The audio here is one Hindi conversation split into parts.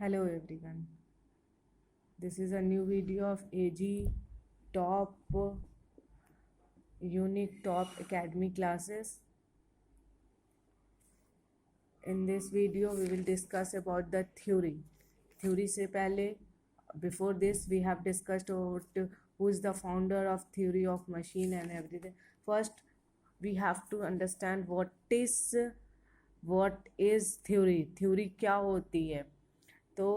Hello everyone. This is a new video of AG Top Unique Top Academy classes. In this video we will discuss about the theory. Theory से पहले before this we have discussed about who is the founder of theory of machine and everything. First we have to understand what is theory. Theory क्या होती है. तो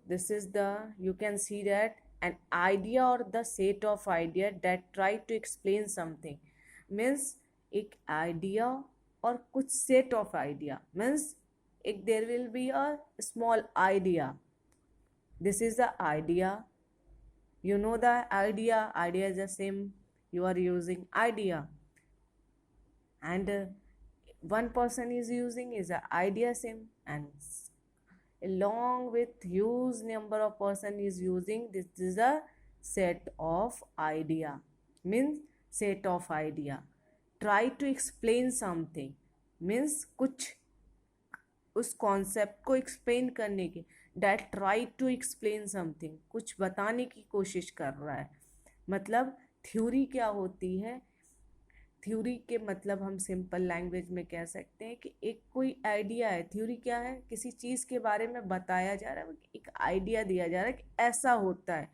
this is the you can see that an idea or the set of idea that try to explain something means एक idea और कुछ set of idea means एक there will be a small idea. This is the idea. You know the idea is the same you are using idea and one person is using is the idea same and along with huge number of person is using this is a set of idea means set of idea. Try to explain something means कुछ उस कॉन्सेप्ट को एक्सप्लेन करने की that try to explain something कुछ बताने की कोशिश कर रहा है. मतलब थ्योरी क्या होती है. थ्योरी के मतलब हम सिंपल लैंग्वेज में कह सकते हैं कि एक कोई आइडिया है. थ्योरी क्या है, किसी चीज़ के बारे में बताया जा रहा है, एक आइडिया दिया जा रहा है कि ऐसा होता है.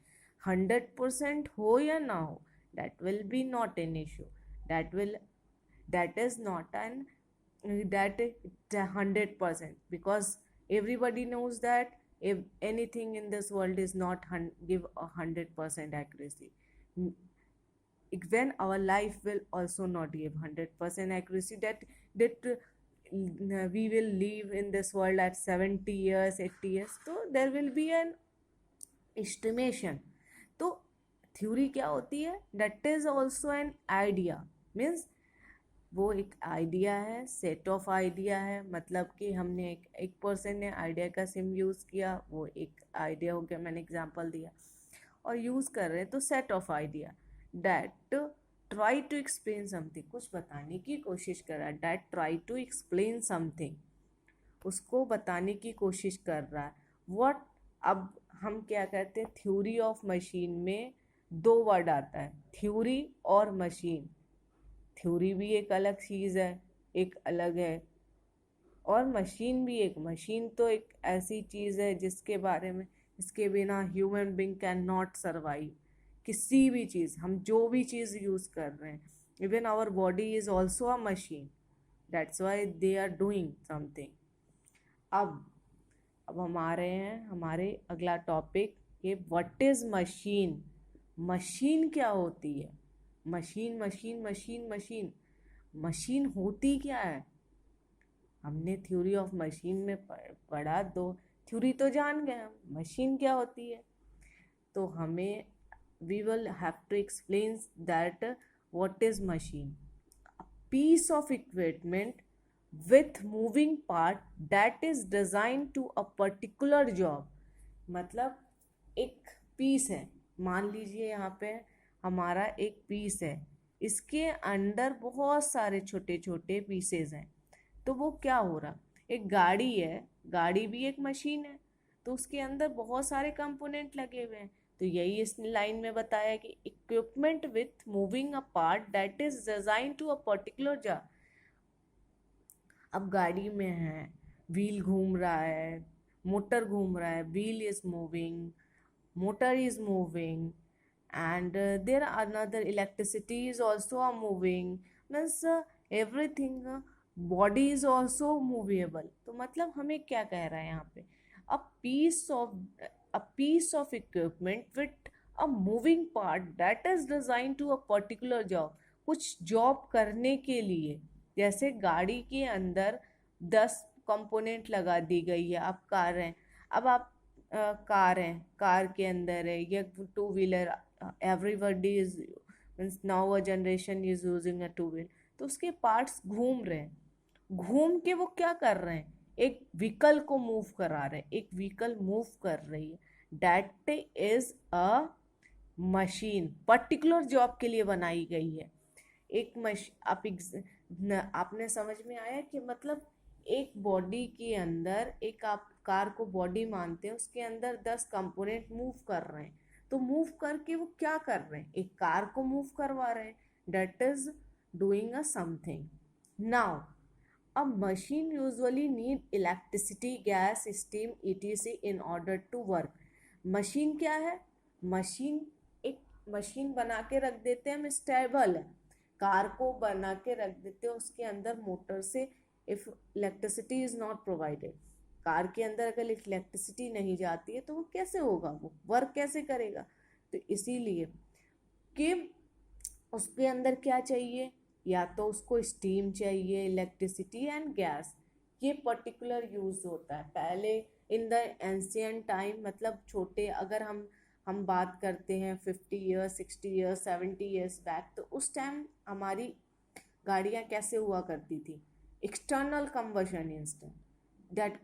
100% हो या ना हो that will B not an issue. That is not an that 100% because everybody knows that if anything in this world is not give 100% accuracy. When our life will also not give 100% accuracy that we will live in this world at 70 years 80 years, so there will be an estimation. तो थ्योरी क्या होती है, that is also an idea means वो एक आइडिया है, सेट ऑफ आइडिया है. मतलब कि हमने एक पर्सन ने आइडिया का सिम यूज़ किया, वो एक आइडिया हो गया, मैंने एग्जांपल दिया और यूज़ कर रहे हैं. तो set of idea that try to explain something कुछ बताने की कोशिश कर रहा है. That try to explain something उसको बताने की कोशिश कर रहा है. व्हाट अब हम क्या कहते हैं, थ्योरी ऑफ मशीन में दो वर्ड आता है, थ्योरी और मशीन. थ्योरी भी एक अलग चीज़ है, एक अलग है, और मशीन भी एक. मशीन तो एक ऐसी चीज़ है जिसके बारे में इसके बिना human being can not survive. किसी भी चीज़, हम जो भी चीज़ यूज़ कर रहे हैं, even our body is also a machine. That's why they are doing something. अब हम आ रहे हैं हमारे अगला टॉपिक, ये व्हाट इज़ मशीन. मशीन क्या होती है. Machine machine machine machine machine होती क्या है. हमने थ्योरी ऑफ मशीन में पढ़ा, दो थ्योरी तो जान गए हम, मशीन क्या होती है. तो हमें we will have to explain that what is machine. Piece of equipment with moving part that is design to a particular job. मतलब एक पीस है, मान लीजिए यहाँ पे हमारा एक पीस है, इसके अंदर बहुत सारे छोटे छोटे पीसेस हैं. तो वो क्या हो रहा, एक गाड़ी है, गाड़ी भी एक मशीन है, तो उसके अंदर बहुत सारे कंपोनेंट लगे हुए हैं. तो यही इस लाइन में बताया कि equipment with moving a part that is design to a particular job. अब गाड़ी में है, व्हील घूम रहा है, मोटर घूम रहा है, wheel is moving, motor is moving, and there are another electricity is also a moving means everything body is also movable. तो मतलब हमें क्या कह रहा है यहाँ पे, a piece of a piece of equipment with a moving part that is designed to a particular job. कुछ जॉब करने के लिए, जैसे गाड़ी के अंदर 10 कंपोनेंट लगा दी गई है. अब कार है, अब आप कार है, कार के अंदर है, या two wheeler, everybody is means now a generation is using a two wheeler. तो उसके पार्ट्स घूम रहे हैं, घूम के वो क्या कर रहे हैं, एक व्हीकल को मूव करा रहे हैं, एक व्हीकल मूव कर रही है. That is a machine, particular job के लिए बनाई गई है. एक आपने समझ में आया कि मतलब एक बॉडी के अंदर, एक आप कार को बॉडी मानते हैं, उसके अंदर 10 कंपोनेंट मूव कर रहे हैं, तो मूव करके वो क्या कर रहे हैं, एक कार को मूव करवा रहे हैं, that is doing a something. Now a machine usually need electricity, gas, steam, etc in order to work. Machine क्या है, मशीन एक मशीन बना के रख देते हैं हम, स्टेबल है, कार को बना के रख देते हैं उसके अंदर मोटर से. If electricity is not provided, car के अंदर अगर इलेक्ट्रिसिटी नहीं जाती है तो वो कैसे होगा, वो वर्क कैसे करेगा. तो इसीलिए कि उसके अंदर क्या चाहिए, या तो उसको स्टीम चाहिए, इलेक्ट्रिसिटी एंड गैस. ये पर्टिकुलर यूज होता है पहले इन द एंशियंट टाइम. मतलब छोटे, अगर हम बात करते हैं 50 ईयर्स, 60 ईयर्स, 70 ईयर्स बैक, तो उस टाइम हमारी गाड़ियाँ कैसे हुआ करती थी, external combustion engine. That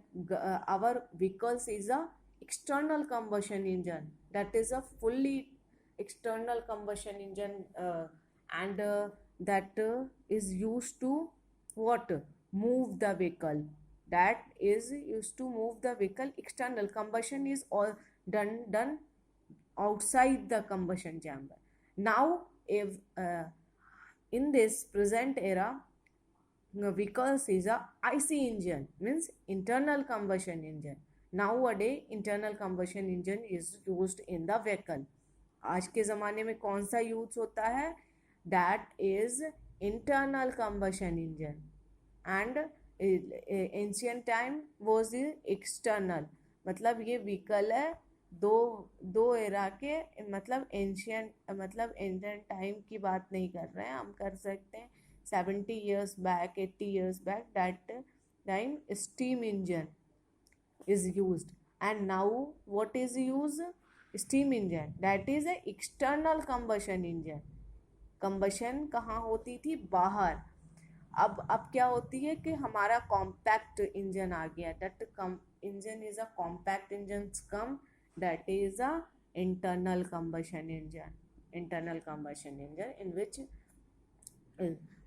our vehicles is a external combustion engine, that is a fully external combustion engine, and that is used to what, move the vehicle, that is used to move the vehicle. External combustion is all done outside the combustion chamber. Now if in this present era, vehicles is a IC engine, means internal combustion engine. Nowadays internal combustion engine is used in the vehicle. आज के ज़माने में कौन सा यूज होता है, that is internal combustion engine, and ancient time was external. मतलब ये व्हीकल है दो दो एरा के, मतलब एंशियंट, मतलब एंशियंट टाइम की बात नहीं कर रहे हैं हम, कर सकते हैं 70 years back, 80 years back. That time steam engine is used, and now what is used, steam engine, that is a external combustion engine. combustion कहाँ होती थी, बाहर. अब क्या होती है कि हमारा कॉम्पैक्ट इंजन आ गया. That engine is a compact engine come, that is a internal combustion engine. Internal combustion engine in which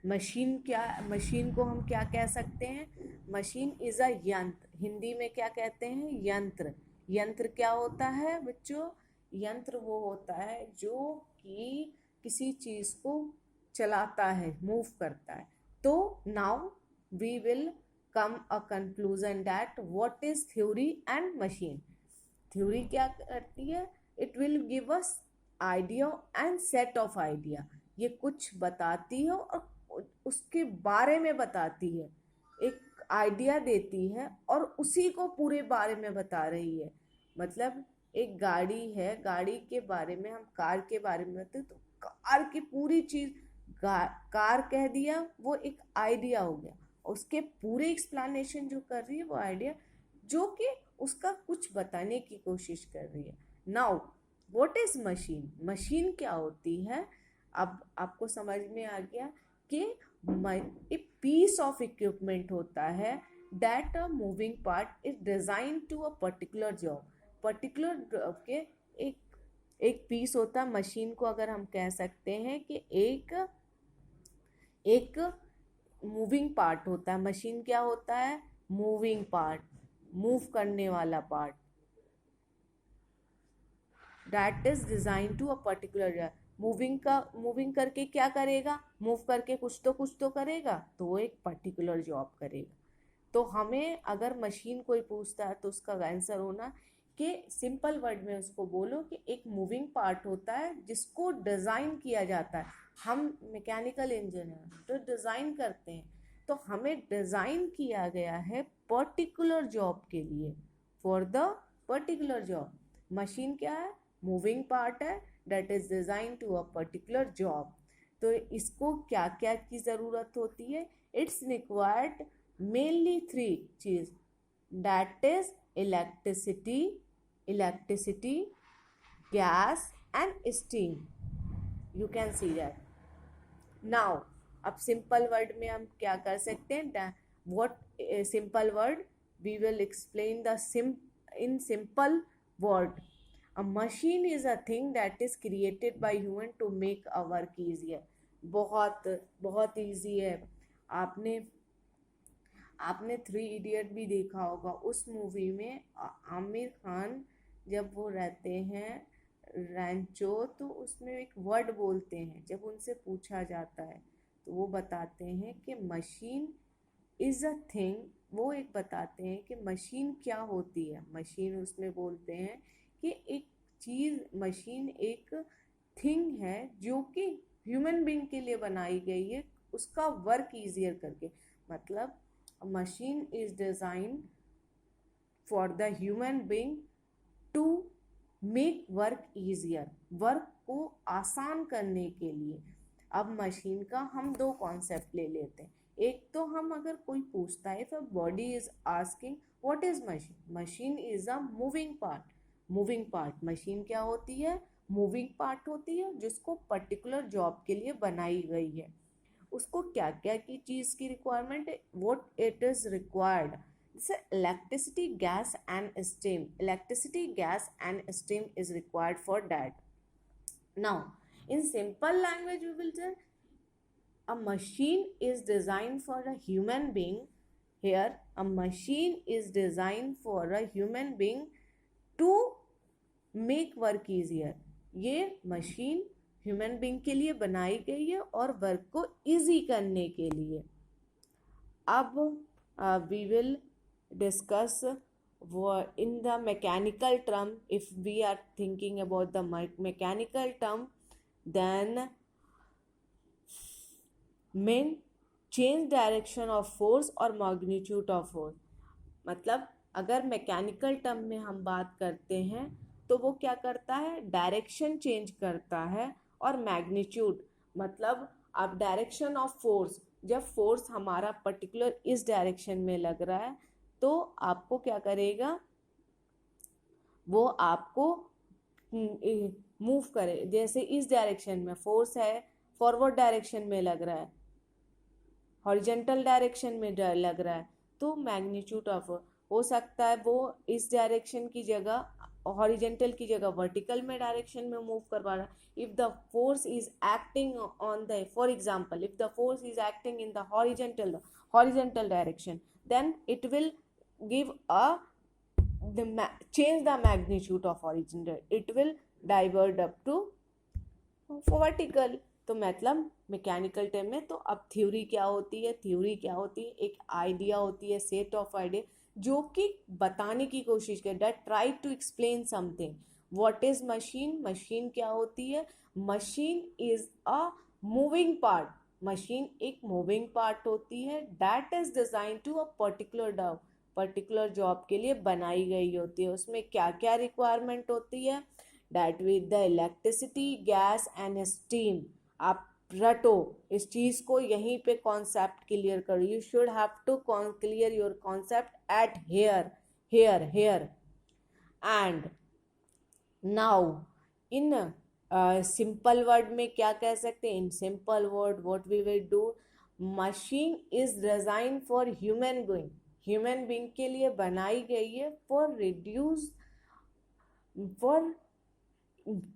machine, क्या मशीन को हम क्या कह सकते हैं, मशीन इज अ यंत्र. हिंदी में क्या कहते हैं, यंत्र. यंत्र क्या होता है बच्चों, यंत्र वो होता है जो कि किसी चीज को चलाता है, मूव करता है. तो now we will come a conclusion that what is theory and machine. Theory क्या करती है, it will give us idea and set of idea. ये कुछ बताती है और उसके बारे में बताती है, एक आइडिया देती है और उसी को पूरे बारे में बता रही है. मतलब एक गाड़ी है, गाड़ी के बारे में हम कार के बारे में बताते तो कार की पूरी चीज, कार कह दिया, वो एक आइडिया हो गया. उसके पूरे एक्सप्लेनेशन जो कर रही है वो आइडिया, जो कि उसका कुछ बताने की कोशिश कर रही है. Now what is machine, machine क्या होती है. अब आपको समझ में आ गया कि एक पीस ऑफ इक्विपमेंट होता है, that a moving part is design to a particular job. Particular job के एक पीस होता है. मशीन को अगर हम कह सकते हैं कि एक मूविंग पार्ट होता है. मशीन क्या होता है, मूविंग पार्ट, मूव करने वाला part, that is design to a particular job. Moving करके क्या करेगा, मूव करके कुछ तो करेगा, तो वो एक पर्टिकुलर जॉब करेगा. तो हमें अगर मशीन कोई पूछता है तो उसका आंसर होना कि सिंपल वर्ड में उसको बोलो कि एक मूविंग पार्ट होता है जिसको डिज़ाइन किया जाता है. हम मैकेनिकल इंजीनियर तो डिज़ाइन करते हैं, तो हमें डिज़ाइन किया गया है पर्टिकुलर जॉब के लिए, for the particular job. Machine क्या है, मूविंग पार्ट है, that is design to a particular job. तो इसको क्या क्या की ज़रूरत होती है, इट्स रिक्वायर्ड मेनली 3 चीज, that is electricity, gas and steam. You can see that. Now अब सिंपल वर्ड में हम क्या कर सकते हैं, what simple word we will explain the in simple word. A machine is a thing that is created by human to make our work easier. बहुत बहुत ईजी है. आपने थ्री इडियट भी देखा होगा। उस मूवी में आमिर खान जब वो रहते हैं रैंचो, तो उसमें एक वर्ड बोलते हैं, जब उनसे पूछा जाता है तो वो बताते हैं कि मशीन इज़ अ थिंग। वो एक बताते हैं कि मशीन क्या होती है। मशीन उसमें बोलते हैं कि एक चीज़, मशीन एक थिंग है जो कि ह्यूमन बीइंग के लिए बनाई गई है, उसका वर्क ईजियर करके। मतलब machine is design for the human being to make work easier, work को आसान करने के लिए। अब मशीन का हम दो कॉन्सेप्ट ले लेते हैं। एक तो हम अगर कोई पूछता है, if a body is asking what is machine, machine is a moving part. Moving part, machine क्या होती है? मूविंग पार्ट होती है, जिसको पर्टिकुलर जॉब के लिए बनाई गई है। उसको क्या क्या की चीज़ की रिक्वायरमेंट है, व्हाट इट इज रिक्वायर्ड। जैसे electricity, gas and steam, electricity, gas and steam is required for that. Now in simple language we will say a machine is designed for a human being. Here a machine is designed for a human being to make work easier. ये मशीन ह्यूमन बीइंग के लिए बनाई गई है और वर्क को इजी करने के लिए। अब we will discuss in the mechanical term. If we are thinking about the mechanical term, then mean change direction of force और magnitude of force। मतलब अगर मैकेनिकल टर्म में हम बात करते हैं तो वो क्या करता है, डायरेक्शन चेंज करता है। और मैग्नीट्यूड मतलब अब डायरेक्शन ऑफ फोर्स, जब फोर्स हमारा पर्टिकुलर इस डायरेक्शन में लग रहा है तो आपको क्या करेगा, वो आपको मूव करे। जैसे इस डायरेक्शन में फोर्स है, फॉरवर्ड डायरेक्शन में लग रहा है, हॉरिजेंटल डायरेक्शन में लग रहा है, तो मैग्नीट्यूड ऑफ, हो सकता है वो इस डायरेक्शन की जगह, हॉरिजेंटल की जगह वर्टिकल में डायरेक्शन में मूव करवा रहा है। If the force is acting on the, for example if the force is acting in the horizontal direction, then it will give a change the magnitude of horizontal, it will divert up to vertical. तो मतलब मैकेनिकल टर्म में, तो अब थ्योरी क्या होती है, थ्योरी क्या होती है, एक आइडिया होती है, सेट ऑफ आइडिया जो कि बताने की कोशिश करे, that try to explain something. What is machine, machine क्या होती है, machine is a moving part, machine एक मूविंग पार्ट होती है, that is design to a particular job के लिए बनाई गई होती है। उसमें क्या क्या रिक्वायरमेंट होती है, that with the electricity, gas and steam। आप रटो इस चीज को, यहीं पे कॉन्सेप्ट क्लियर करो। You should have to clear your concept at here and now in simple word में क्या कह सकते हैं, in simple word what we will do, machine is design for human being, human being के लिए बनाई गई है, फॉर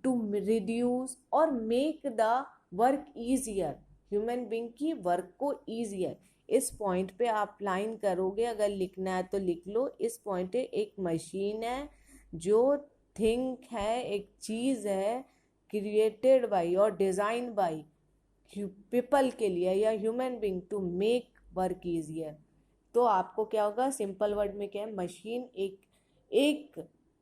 टू रिड्यूस और make the work easier, human being की वर्क को ईजियर। इस पॉइंट पे आप लाइन करोगे, अगर लिखना है तो लिख लो। इस पॉइंट पे एक मशीन है जो थिंक है, एक चीज़ है क्रिएटेड बाई और डिज़ाइन बाई पीपल के लिए या human being to make work easier. तो आपको क्या होगा, सिंपल वर्ड में क्या है, मशीन एक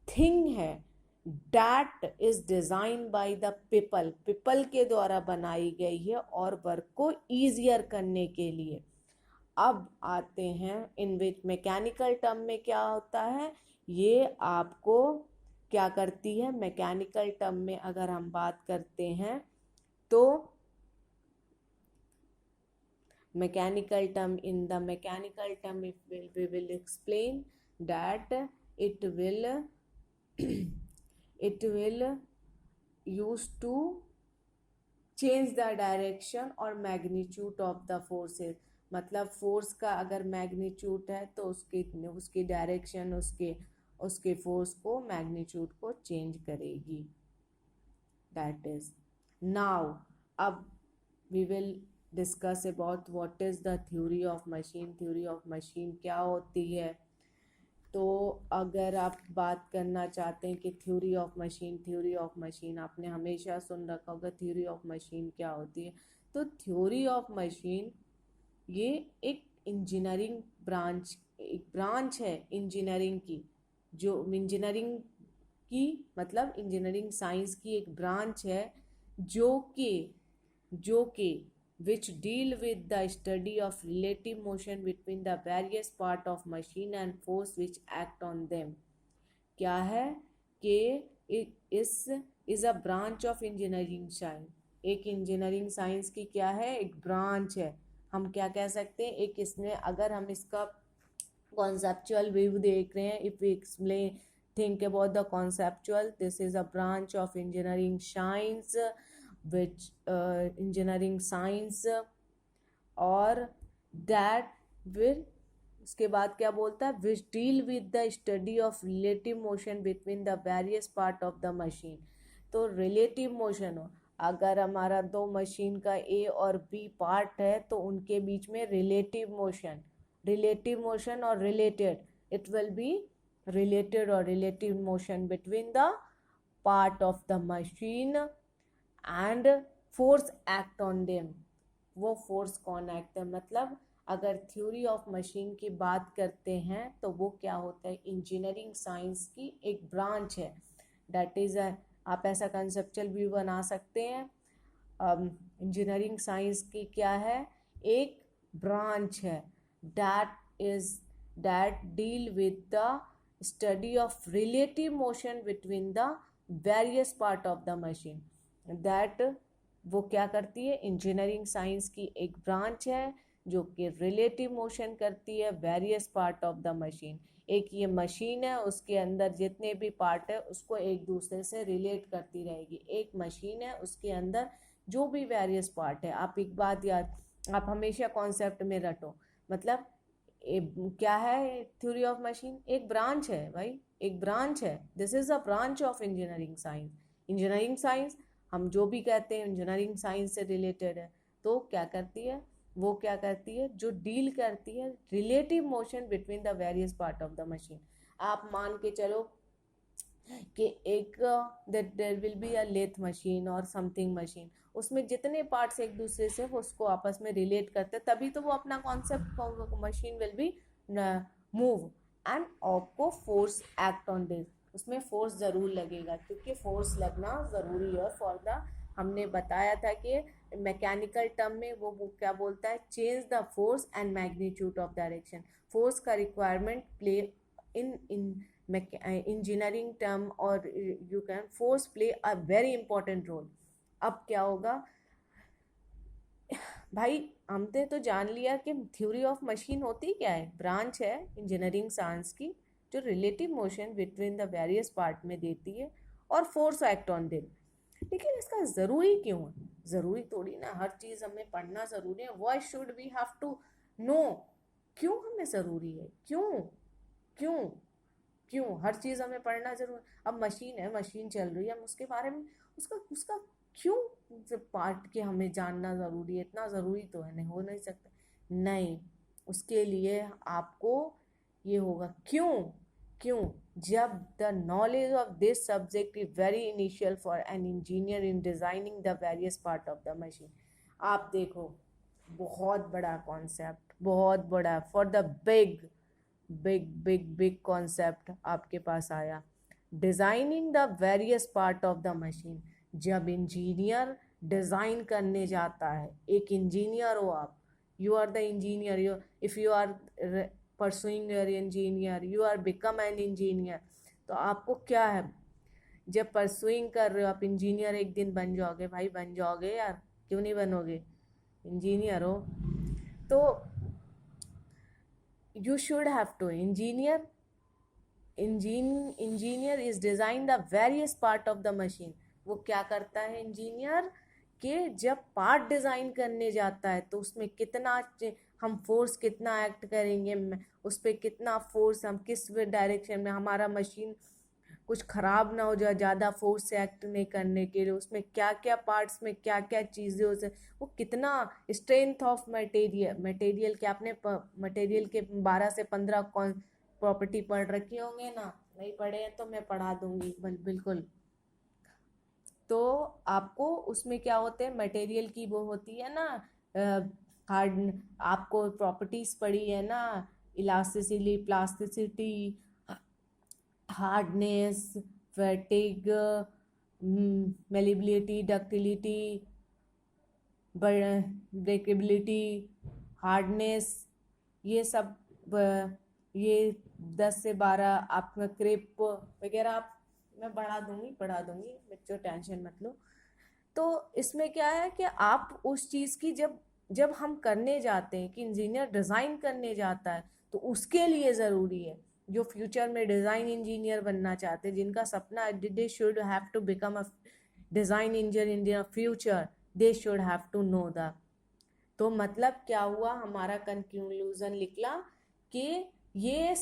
थिंग है that is design by the people के द्वारा बनाई गई है और वर्क को ईजियर करने के लिए। अब आते हैं इन विच मैकेनिकल टर्म में क्या होता है, ये आपको क्या करती है, मैकेनिकल टर्म में अगर हम बात करते हैं तो mechanical term, in the mechanical term we will explain that it will use to change the direction और मैग्नीट्यूड ऑफ द फोर्सेस। मतलब फोर्स का अगर मैग्नीट्यूड है तो उसकी डायरेक्शन उसके फोर्स को, मैग्नीट्यूड को चेंज करेगी। दैट इज नाउ अब we will discuss about what is the theory of machine. Theory of machine क्या होती है? तो अगर आप बात करना चाहते हैं कि थ्योरी ऑफ मशीन आपने हमेशा सुन रखा होगा, थ्योरी ऑफ मशीन क्या होती है? तो थ्योरी ऑफ मशीन ये एक इंजीनियरिंग एक ब्रांच है इंजीनियरिंग की, जो इंजीनियरिंग की मतलब इंजीनियरिंग साइंस की एक ब्रांच है जो कि which deal with the study of relative motion between the various part of machine and force which act on them। क्या है कि इस is a branch of engineering science. एक इंजीनियरिंग साइंस की क्या है? एक ब्रांच है। हम क्या कह सकते हैं? एक इसमें अगर हम इसका कॉन्सेप्चुअल व्यू देख रहे हैं, if we explain think about the conceptual, this is a branch of engineering science which engineering science और that will, उसके बाद क्या बोलता है? Which deal with the study of relative motion between the various part of the machine. तो रिलेटिव मोशन हो, अगर हमारा दो मशीन का ए और बी पार्ट है तो उनके बीच में रिलेटिव मोशन और related, it will be related or relative motion between the part of the machine and force act on them। वो फोर्स कौन एक्ट है? मतलब अगर थ्योरी ऑफ मशीन की बात करते हैं तो वो क्या होता है? इंजीनियरिंग साइंस की एक ब्रांच है। डैट इज आप ऐसा कंसेप्चुअल व्यू बना सकते हैं। इंजीनियरिंग साइंस की क्या है? एक ब्रांच है that deal with the study of relative motion between the various part of the machine। that वो क्या करती है? इंजीनियरिंग साइंस की एक ब्रांच है जो कि रिलेटिव मोशन करती है various part of the machine. एक ये मशीन है, उसके अंदर जितने भी पार्ट है उसको एक दूसरे से रिलेट करती रहेगी। एक मशीन है, उसके अंदर जो भी वेरियस पार्ट है। आप एक बात याद, आप हमेशा कॉन्सेप्ट में रटो, मतलब क्या है थ्योरी ऑफ मशीन? एक ब्रांच है भाई, एक ब्रांच है। This is a branch of engineering science. Engineering science हम जो भी कहते हैं इंजीनियरिंग साइंस से रिलेटेड है। तो क्या करती है? वो क्या करती है? जो डील करती है relative motion between the various part of the machine. आप मान के चलो कि एक there will be a lathe machine और समथिंग मशीन, उसमें जितने पार्ट्स एक दूसरे से वो उसको आपस में रिलेट करते हैं, तभी तो वो अपना concept machine will be move and आपको फोर्स एक्ट ऑन दिस। उसमें फोर्स ज़रूर लगेगा क्योंकि फोर्स लगना ज़रूरी है फॉर द, हमने बताया था कि मैकेनिकल टर्म में वो क्या बोलता है? Change the force and magnitude of direction. Force का requirement play in engineering term और you can force play a very important role. अब क्या होगा भाई? हमने तो जान लिया कि थ्योरी ऑफ मशीन होती क्या है? ब्रांच है इंजीनियरिंग साइंस की जो relative motion between the various part में देती है और फोर्स एक्ट ऑन दिम। लेकिन इसका ज़रूरी क्यों है? ज़रूरी थोड़ी ना हर चीज़ हमें पढ़ना ज़रूरी है। Why should we have to know? क्यों हमें ज़रूरी है? क्यों क्यों क्यों हर चीज़ हमें पढ़ना जरूर? अब मशीन है, मशीन चल रही है, हम उसके बारे में उसका उसका क्यों पार्ट के हमें जानना ज़रूरी है? इतना ज़रूरी तो है नहीं, हो नहीं सकता। नहीं, उसके लिए आपको ये होगा। क्यों? क्यों? जब the knowledge of this subject is very initial for an engineer in designing the various part of the machine. आप देखो, बहुत बड़ा कॉन्सेप्ट, बहुत बड़ा for the big big big big concept आपके पास आया, designing the various part of the machine. जब इंजीनियर डिज़ाइन करने जाता है, एक इंजीनियर हो आप, you are the engineer, you if you are pursuing your engineer, you are become an engineer. तो आपको क्या है, जब परसुइंग कर रहे हो आप इंजीनियर, एक दिन बन जाओगे भाई, बन जाओगे यार, क्यों नहीं बनोगे? इंजीनियर हो तो you should have to engineer is design the various part of the machine। वो क्या करता है इंजीनियर? कि जब पार्ट डिज़ाइन करने जाता है तो उसमें कितना हम फोर्स कितना एक्ट करेंगे, उस पर कितना फोर्स, हम किस डायरेक्शन में हमारा मशीन कुछ खराब ना हो जाए, ज़्यादा फोर्स से एक्ट नहीं करने के लिए, उसमें क्या क्या पार्ट्स में क्या क्या चीज़ें हो वो कितना स्ट्रेंथ ऑफ मटेरियल, मटेरियल के आपने मटेरियल के 12 से 15 कौन प्रॉपर्टी पढ़ रखी होंगे ना, नहीं पढ़े हैं तो मैं पढ़ा दूंगी बिल्कुल। तो आपको उसमें क्या होते हैं, मटेरियल की वो होती है ना हार्ड, आपको प्रॉपर्टीज पढ़ी है ना, elasticity, plasticity, hardness, fatigue, malleability, ductility, breakability, hardness, ये सब ये 10 से 12 आपका क्रेप वगैरह आप, मैं पढ़ा दूंगी बच्चों, टेंशन मत लो। तो इसमें क्या है कि आप उस चीज़ की जब हम करने जाते हैं, कि इंजीनियर डिज़ाइन करने जाता है, तो उसके लिए ज़रूरी है, जो फ्यूचर में डिज़ाइन इंजीनियर बनना चाहते हैं, जिनका सपना they should have to become a design engineer in the future, they should have to know the. तो मतलब क्या हुआ, हमारा कंक्लूजन निकला कि ये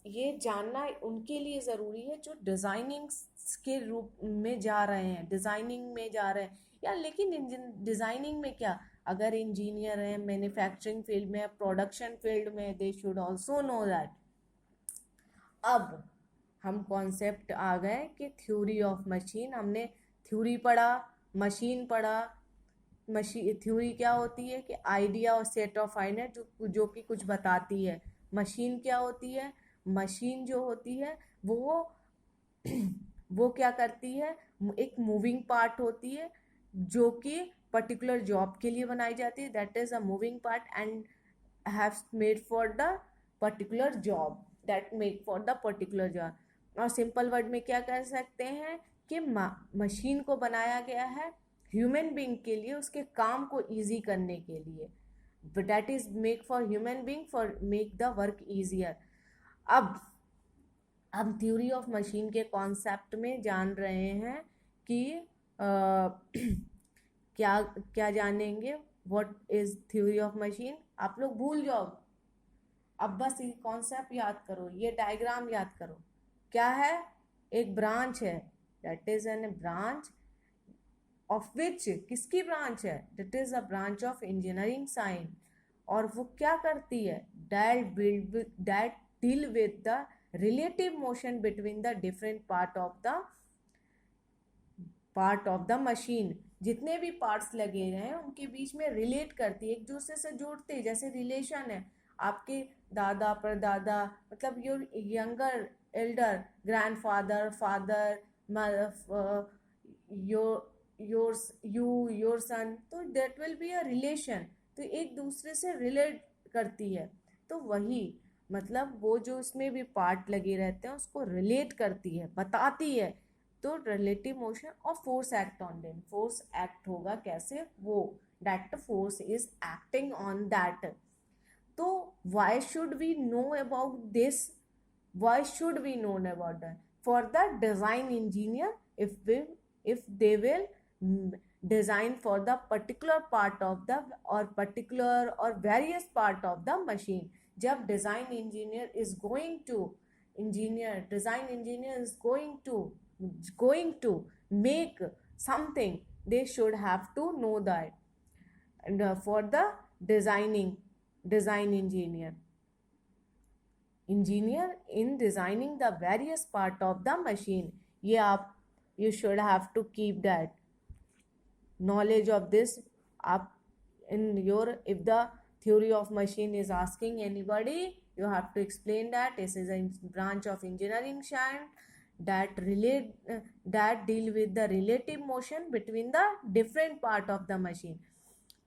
ये जानना उनके लिए ज़रूरी है जो डिज़ाइनिंग के रूप में जा रहे हैं, डिज़ाइनिंग में जा रहे हैं, या लेकिन डिज़ाइनिंग में क्या, अगर इंजीनियर हैं, मैन्युफैक्चरिंग फील्ड में, प्रोडक्शन फील्ड में, they should also know that. अब हम कॉन्सेप्ट आ गए कि थ्योरी ऑफ मशीन, हमने थ्योरी पढ़ा, मशीन पढ़ा। मशीन थ्योरी क्या होती है कि आइडिया और सेट ऑफ आइडिया जो कि कुछ बताती है। मशीन क्या होती है, मशीन जो होती है वो वो क्या करती है, एक मूविंग पार्ट होती है जो कि पर्टिकुलर जॉब के लिए बनाई जाती है, that is a moving part and have made for the particular job, that make for the particular job. और सिंपल वर्ड में क्या कह सकते हैं कि मशीन को बनाया गया है ह्यूमन बीइंग के लिए, उसके काम को इजी करने के लिए, that is make for human being for make the work easier. अब हम थ्योरी ऑफ मशीन के कॉन्सेप्ट में जान रहे हैं कि क्या क्या जानेंगे, what is theory of machine, आप लोग भूल जाओ, अब बस ये कॉन्सेप्ट याद करो, ये डायग्राम याद करो। क्या है, एक ब्रांच है, that is an branch of which, किसकी ब्रांच है, that is a branch of engineering science. और वो क्या करती है, that deal with the relative motion between the different part of the machine. जितने भी पार्ट्स लगे हैं उनके बीच में रिलेट करती है, एक दूसरे से जोड़ते हैं, जैसे रिलेशन है आपके दादा परदादा, मतलब your younger elder grandfather, father, your son, तो that will be a relation, तो एक दूसरे से रिलेट करती है। तो वही मतलब वो जो इसमें भी पार्ट लगे रहते हैं उसको रिलेट करती है, बताती है। तो रिलेटिव मोशन और force act on them, force act होगा कैसे, वो that force is acting on that. तो why should we know about this, why should we know about that, for the design engineer, if they will design for the particular part of the or particular or various part of the machine। जब design engineer is going to design engineer is going to make something, they should have to know that, and for the design engineer in designing the various part of the machine, ये आप you should have to keep that knowledge of this up in your, if the theory of machine is asking anybody, you have to explain that this is a branch of engineering science that relate that deal with the relative motion between the different part of the machine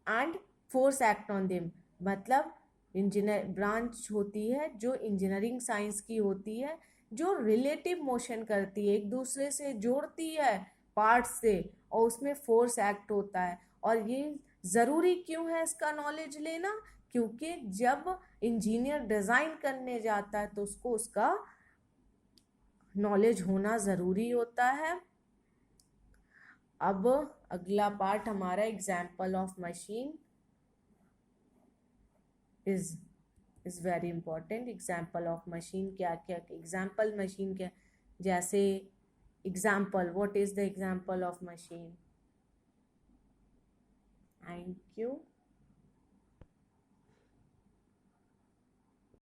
and force act on them। मतलब इंजीनियर ब्रांच होती है जो इंजीनियरिंग साइंस की होती है, जो रिलेटिव मोशन करती है, एक दूसरे से जोड़ती है पार्ट से, और उसमें फोर्स एक्ट होता है। और ये ज़रूरी क्यों है इसका नॉलेज लेना, क्योंकि जब इंजीनियर डिज़ाइन करने जाता है तो उसको उसका नॉलेज होना ज़रूरी होता है। अब अगला पार्ट हमारा example of machine is very important. Example of machine क्या क्या, एग्जाम्पल मशीन क्या, जैसे example. What is the example of machine? Thank you.